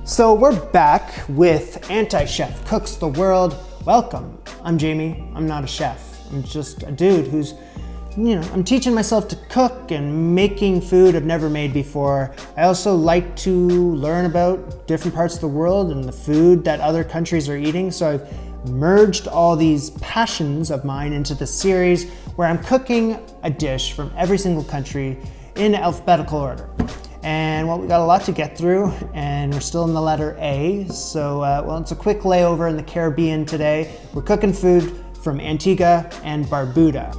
So we're back with Anti-Chef Cooks the World. Welcome. I'm Jamie. I'm not a chef. I'm just a dude who's, I'm teaching myself to cook and making food I've never made before. I also like to learn about different parts of the world and the food that other countries are eating. So I've merged all these passions of mine into the series where I'm cooking a dish from every single country in alphabetical order. And well, we got a lot to get through, and we're still in the letter A. So, it's a quick layover in the Caribbean today. We're cooking food from Antigua and Barbuda.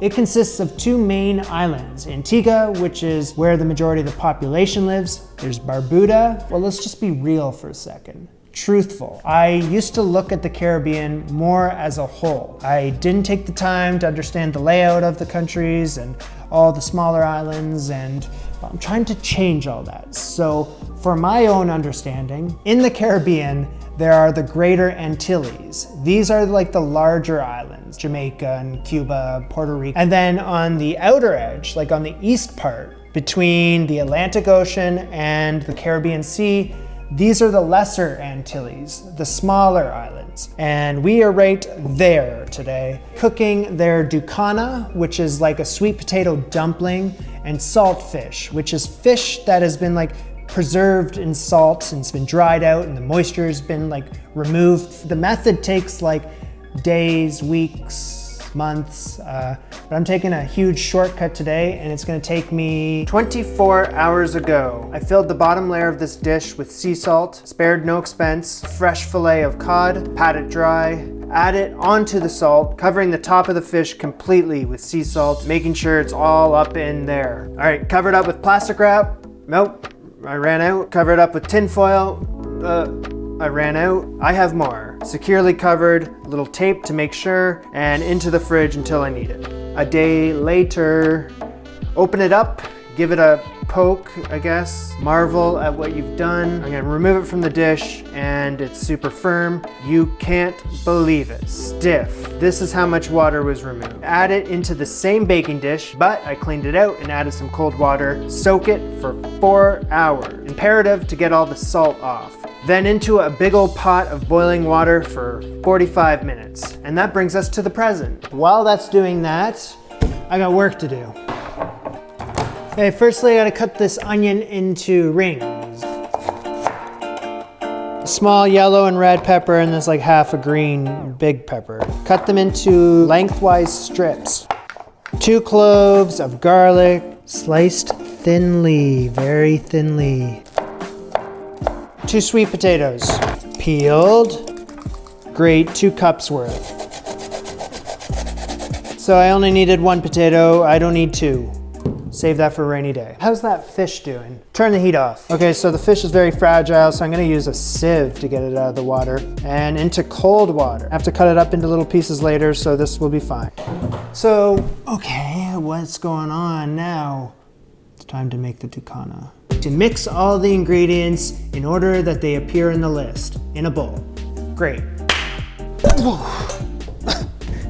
It consists of two main islands, Antigua, which is where the majority of the population lives. There's Barbuda. Well, let's just be real for a second. Truthful. I used to look at the Caribbean more as a whole. I didn't take the time to understand the layout of the countries and all the smaller islands, and I'm trying to change all that. So for my own understanding, in the Caribbean, there are the Greater Antilles. These are like the larger islands, Jamaica and Cuba, Puerto Rico. And then on the outer edge, like on the east part, between the Atlantic Ocean and the Caribbean Sea, these are the Lesser Antilles, the smaller islands. And we are right there today, cooking their Ducana, which is like a sweet potato dumpling, and salt fish, which is fish that has been preserved in salt and it's been dried out and the moisture has been removed. The method takes days, weeks, months, but I'm taking a huge shortcut today, and it's gonna take me 24 hours ago. I filled the bottom layer of this dish with sea salt, spared no expense, fresh fillet of cod, pat it dry, add it onto the salt, covering the top of the fish completely with sea salt, making sure it's all up in there. All right, cover it up with plastic wrap. Nope, I ran out. Cover it up with tin foil. I ran out. I have more. Securely covered, a little tape to make sure, and into the fridge until I need it. A day later, open it up, give it a poke, I guess. Marvel at what you've done. I'm gonna remove it from the dish, and it's super firm. You can't believe it. Stiff. This is how much water was removed. Add it into the same baking dish, but I cleaned it out and added some cold water. Soak it for 4 hours. Imperative to get all the salt off. Then into a big old pot of boiling water for 45 minutes. And that brings us to the present. While that's doing that, I got work to do. Okay, firstly I gotta cut this onion into rings. A small yellow and red pepper, and there's half a green big pepper. Cut them into lengthwise strips. 2 cloves of garlic, sliced thinly, very thinly. 2 sweet potatoes, peeled, grate 2 cups worth. So I only needed 1 potato, I don't need 2. Save that for a rainy day. How's that fish doing? Turn the heat off. Okay, so the fish is very fragile, so I'm gonna use a sieve to get it out of the water and into cold water. I have to cut it up into little pieces later, so this will be fine. So, okay, what's going on now? It's time to make the Ducana. To mix all the ingredients in order that they appear in the list, in a bowl. Great.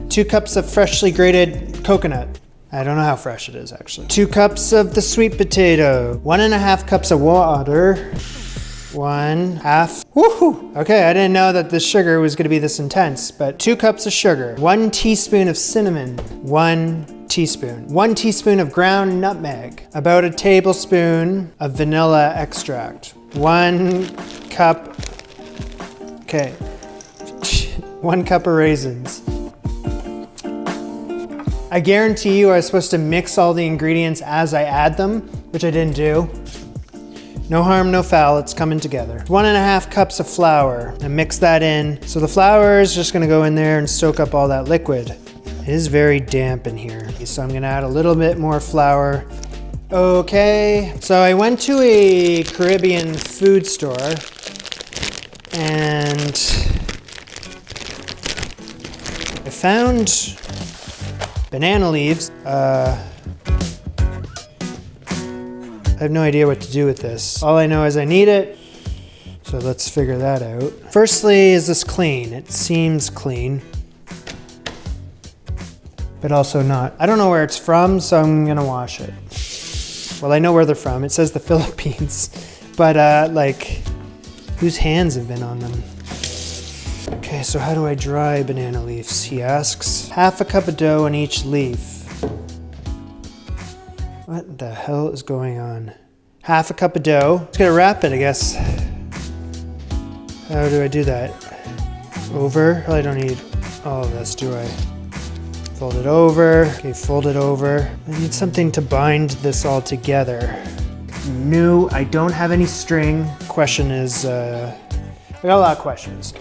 2 cups of freshly grated coconut. I don't know how fresh it is actually. 2 cups of the sweet potato. 1.5 cups of water. 1/2. Woohoo! Okay, I didn't know that the sugar was gonna be this intense, but 2 cups of sugar. 1 teaspoon of cinnamon. 1 teaspoon. 1 teaspoon of ground nutmeg. About a tablespoon of vanilla extract. 1 cup, okay. 1 cup of raisins. I guarantee you I was supposed to mix all the ingredients as I add them, which I didn't do. No harm, no foul, it's coming together. 1.5 cups of flour, and mix that in. So the flour is just gonna go in there and soak up all that liquid. It is very damp in here, so I'm gonna add a little bit more flour. Okay, so I went to a Caribbean food store, and I found banana leaves. I have no idea what to do with this. All I know is I need it, so let's figure that out. Firstly, is this clean? It seems clean, but also not. I don't know where it's from, so I'm gonna wash it. Well, I know where they're from. It says the Philippines, but like, whose hands have been on them? Okay, so how do I dry banana leaves, he asks. Half a cup of dough on each leaf. What the hell is going on? Half a cup of dough. Just gonna wrap it, I guess. How do I do that? Over? Well, I don't need all of this, do I? Fold it over. Okay, fold it over. I need something to bind this all together. No, I don't have any string. Question is, I got a lot of questions.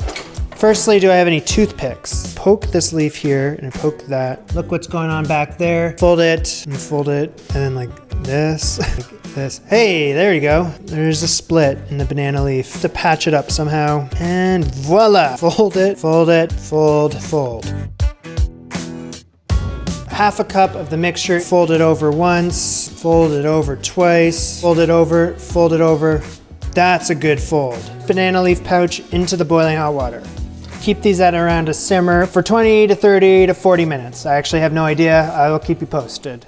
Firstly, do I have any toothpicks? Poke this leaf here and I poke that. Look what's going on back there. Fold it, and then like this, like this. Hey, there you go. There's a split in the banana leaf. To patch it up somehow. And voila! Fold it, fold it, fold, fold. Half a cup of the mixture, fold it over once, fold it over twice, fold it over, fold it over. That's a good fold. Banana leaf pouch into the boiling hot water. Keep these at around a simmer for 20 to 30 to 40 minutes. I actually have no idea. I will keep you posted.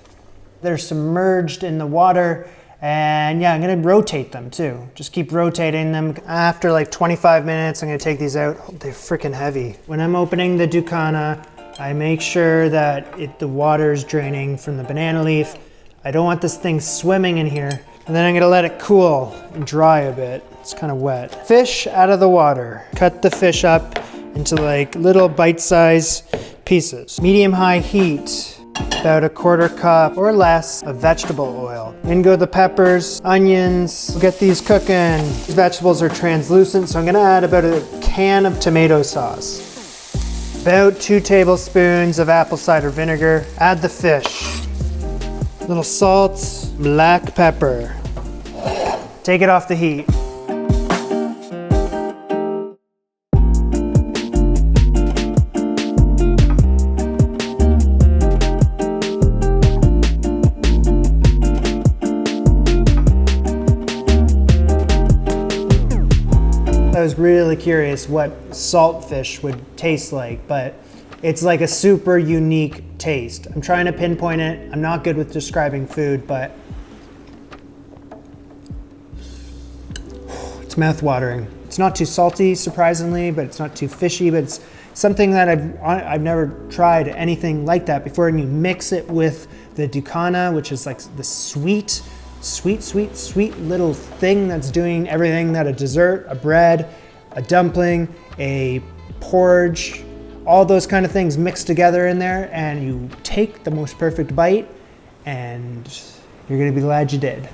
They're submerged in the water, and yeah, I'm gonna rotate them too. Just keep rotating them. After like 25 minutes, I'm gonna take these out. Oh, they're freaking heavy. When I'm opening the Ducana, I make sure that the water's draining from the banana leaf. I don't want this thing swimming in here. And then I'm gonna let it cool and dry a bit. It's kind of wet. Fish out of the water. Cut the fish up into like little bite-sized pieces. Medium-high heat, about a 1/4 cup or less of vegetable oil. In go the peppers, onions. We'll get these cooking. These vegetables are translucent, so I'm gonna add about a can of tomato sauce. About 2 tablespoons of apple cider vinegar. Add the fish. Little salt, black pepper. Take it off the heat. I was really curious what saltfish would taste like, but it's like a super unique taste. I'm trying to pinpoint it. I'm not good with describing food, but it's mouth-watering. It's not too salty, surprisingly, but it's not too fishy, but it's something that I've never tried anything like that before. And you mix it with the Ducana, which is like the sweet little thing that's doing everything that a dessert, a bread, a dumpling, a porridge, all those kind of things mixed together in there, and you take the most perfect bite and you're gonna be glad you did.